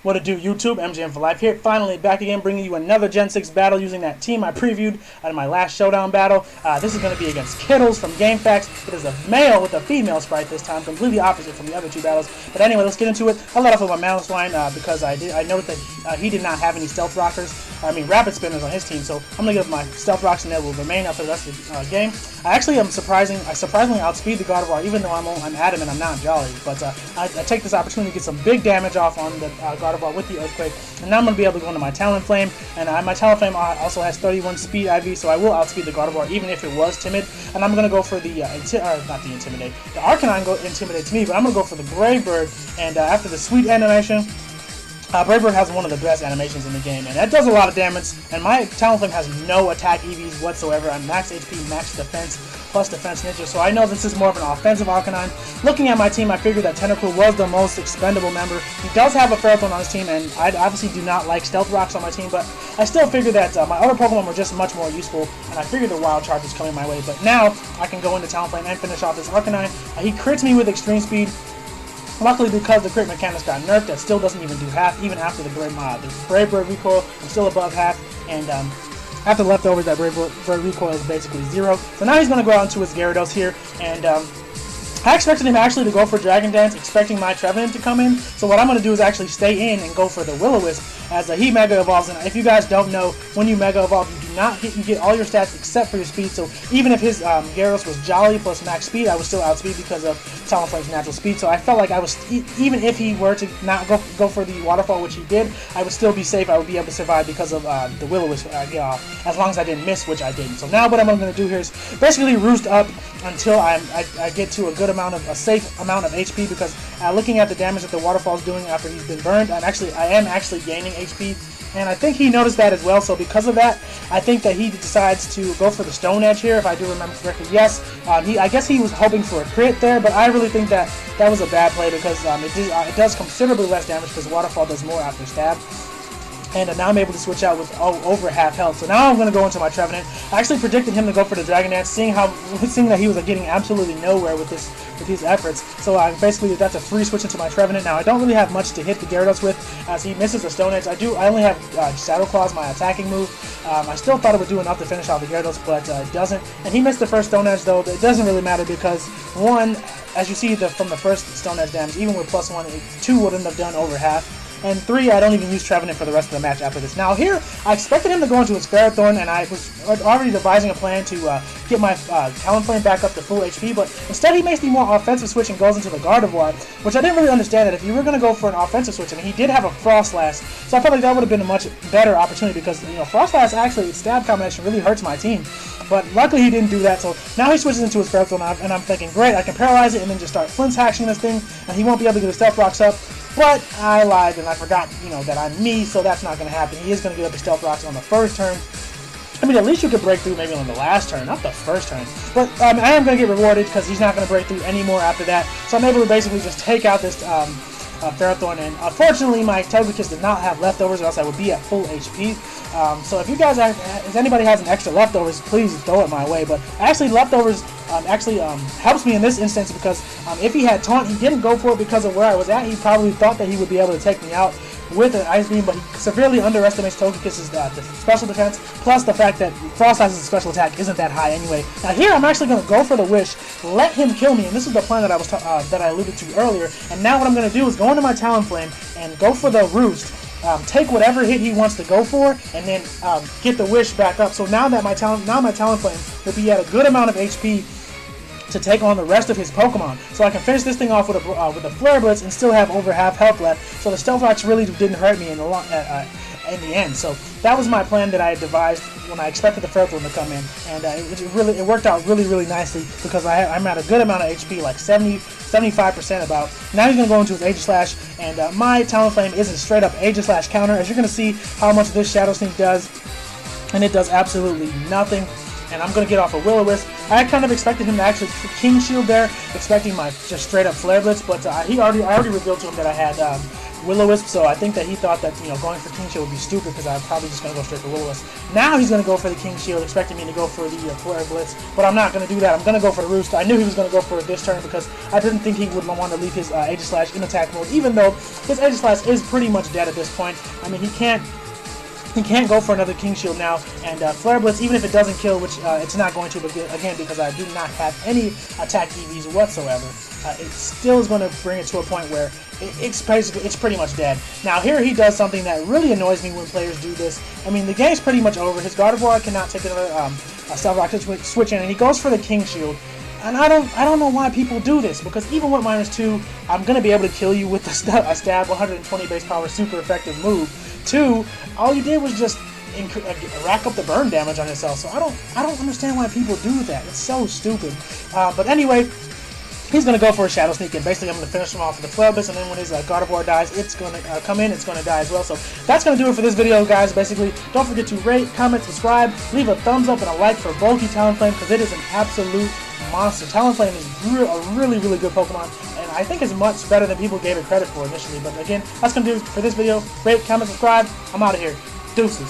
What it do, YouTube? MGM for Life here, finally back again, bringing you another Gen 6 battle using that team I previewed in my last showdown battle. This is going to be against Kittles from GameFAQs. It is a male with a female sprite this time, completely opposite from the other two battles. But anyway, let's get into it. I let off with my Mouse line because I noticed that he did not have any stealth rockers, rapid spinners on his team, so I'm going to give my stealth rocks and that will remain up for the rest of the game. I surprisingly outspeed the God of War, even though I'm adamant I'm not Jolly. But I take this opportunity to get some big damage off on the God of War with the Earthquake, and now I'm going to be able to go into my Talonflame, and my Talonflame also has 31 speed IV, so I will outspeed the God of War even if it was timid, and I'm going to go for the, not the Intimidate. The Arcanine intimidates me, but I'm going to go for the Brave Bird, and after the sweet animation, Brave Bird has one of the best animations in the game, and that does a lot of damage, and my Talonflame has no attack EVs whatsoever. I'm max HP, max defense, plus defense ninja, so I know this is more of an offensive Arcanine. Looking at my team, I figured that Tentacool was the most expendable member. He does have a Ferrothorn on his team, and I obviously do not like Stealth Rocks on my team, but I still figured that my other Pokemon were just much more useful, and I figured the Wild Charge was coming my way. But now, I can go into Talonflame and finish off this Arcanine. He crits me with Extreme Speed. Luckily, because the crit mechanics got nerfed, that still doesn't even do half. Even after the Brave Bird recoil, I'm still above half. And after leftovers, that Brave Bird recoil is basically 0. So now he's going to go out into his Gyarados here. And I expected him actually to go for Dragon Dance, expecting my Trevenant to come in. So what I'm going to do is actually stay in and go for the Will-O-Wisp as he Mega Evolves. And if you guys don't know, when you Mega Evolve, you get all your stats except for your speed. So even if his Gyarados was Jolly plus max speed, I would still outspeed because of Talonflame's natural speed. So I felt like I was, even if he were to not go for the Waterfall, which he did, I would still be safe. I would be able to survive because of the Will-O-Wisp as long as I didn't miss, which I didn't. So now what I'm going to do here is basically roost up until I get to a safe amount of HP, because looking at the damage that the Waterfall is doing after he's been burned, I am actually gaining HP. And I think he noticed that as well, so because of that, I think that he decides to go for the Stone Edge here, if I do remember correctly. Yes, I guess he was hoping for a crit there, but I really think that was a bad play, because it does considerably less damage, because Waterfall does more after stab. And now I'm able to switch out with over half health. So now I'm going to go into my Trevenant. I actually predicted him to go for the Dragon Dance, seeing that he was getting absolutely nowhere with his efforts. So basically that's a free switch into my Trevenant. Now I don't really have much to hit the Gyarados with, as he misses a Stone Edge. I only have Shadow Claws, my attacking move. I still thought it would do enough to finish off the Gyarados, but it doesn't. And he missed the first Stone Edge, though. It doesn't really matter, because one, as you see from the first Stone Edge damage, even with +1, 2 wouldn't have done over half. And 3, I don't even use Trevenant for the rest of the match after this. Now here, I expected him to go into his Ferrothorn, and I was already devising a plan to get my Talonflame back up to full HP, but instead he makes the more offensive switch and goes into the Gardevoir, which I didn't really understand. That if you were going to go for an offensive switch, and he did have a Frostlass, so I felt like that would have been a much better opportunity, because Frostlass actually, stab combination really hurts my team. But luckily he didn't do that, so now he switches into his Ferrothorn, and I'm thinking, great, I can paralyze it and then just start Flinch hashing this thing, and he won't be able to get his Stealth Rocks up. But I lied, and I forgot, that I'm me, so that's not going to happen. He is going to get up his Stealth Rocks on the first turn. I mean, at least you could break through maybe on the last turn, not the first turn. But I am going to get rewarded, because he's not going to break through anymore after that. So I'm able to basically just take out this Ferrothorn, and unfortunately my Togekiss did not have leftovers, or else I would be at full HP. So if you guys, if anybody has an extra leftovers, please throw it my way. But actually, leftovers helps me in this instance, because if he had Taunt, he didn't go for it because of where I was at. He probably thought that he would be able to take me out with an Ice Beam, but he severely underestimates Togekiss's special defense, plus the fact that Frostlass's special attack isn't that high anyway. Now here, I'm actually going to go for the Wish, let him kill me, and this is the plan that I alluded to earlier. And now what I'm going to do is go into my Talonflame and go for the Roost. Take whatever hit he wants to go for, and then get the Wish back up. So now that my Talonflame will be at a good amount of HP to take on the rest of his Pokemon. So I can finish this thing off with a Flare Blitz and still have over half health left. So the Stealth Rocks really didn't hurt me in the end. So that was my plan that I had devised when I expected the Ferrothorn to come in, and it worked out really nicely, because I'm at a good amount of HP, like 75% about. Now he's going to go into his Aegislash, and my Talonflame is a straight up Aegislash counter. As you're going to see how much this Shadow Sneak does, and it does absolutely nothing. And I'm going to get off a Will-O-Wisp. I kind of expected him to actually King Shield there, expecting my just straight up Flare Blitz, but I already revealed to him that I had Will-O-Wisp, so I think that he thought that, you know, going for King Shield would be stupid because I'm probably just going to go straight for Will-O-Wisp. Now he's going to go for the King Shield, expecting me to go for the Flare Blitz, but I'm not going to do that. I'm going to go for the Roost. I knew he was going to go for it this turn because I didn't think he would want to leave his Aegislash in attack mode, even though his Aegislash is pretty much dead at this point. I mean, he can't go for another King Shield now, and Flare Blitz, even if it doesn't kill, which it's not going to, but again, because I do not have any attack EVs whatsoever, it still is going to bring it to a point where it's pretty much dead. Now here he does something that really annoys me when players do this. I mean, the game's pretty much over. His Gardevoir cannot take another Stealth Rock to switch in, and he goes for the King Shield. And I don't know why people do this, because even with -2, I'm gonna be able to kill you with the stab 120 base power super effective move. 2, all you did was just rack up the burn damage on yourself. So I don't understand why people do that. It's so stupid. But anyway, he's gonna go for a Shadow Sneak, and basically I'm gonna finish him off with the Flare Blitz, and then when his Gardevoir dies, it's gonna come in, it's gonna die as well. So that's gonna do it for this video, guys. Basically, don't forget to rate, comment, subscribe, leave a thumbs up and a like for Bulky Talonflame, because it is an absolute monster. Talonflame is a really good Pokemon, and I think it's much better than people gave it credit for initially. But again, that's gonna do it for this video. Rate, comment, subscribe. I'm out of here. Deuces.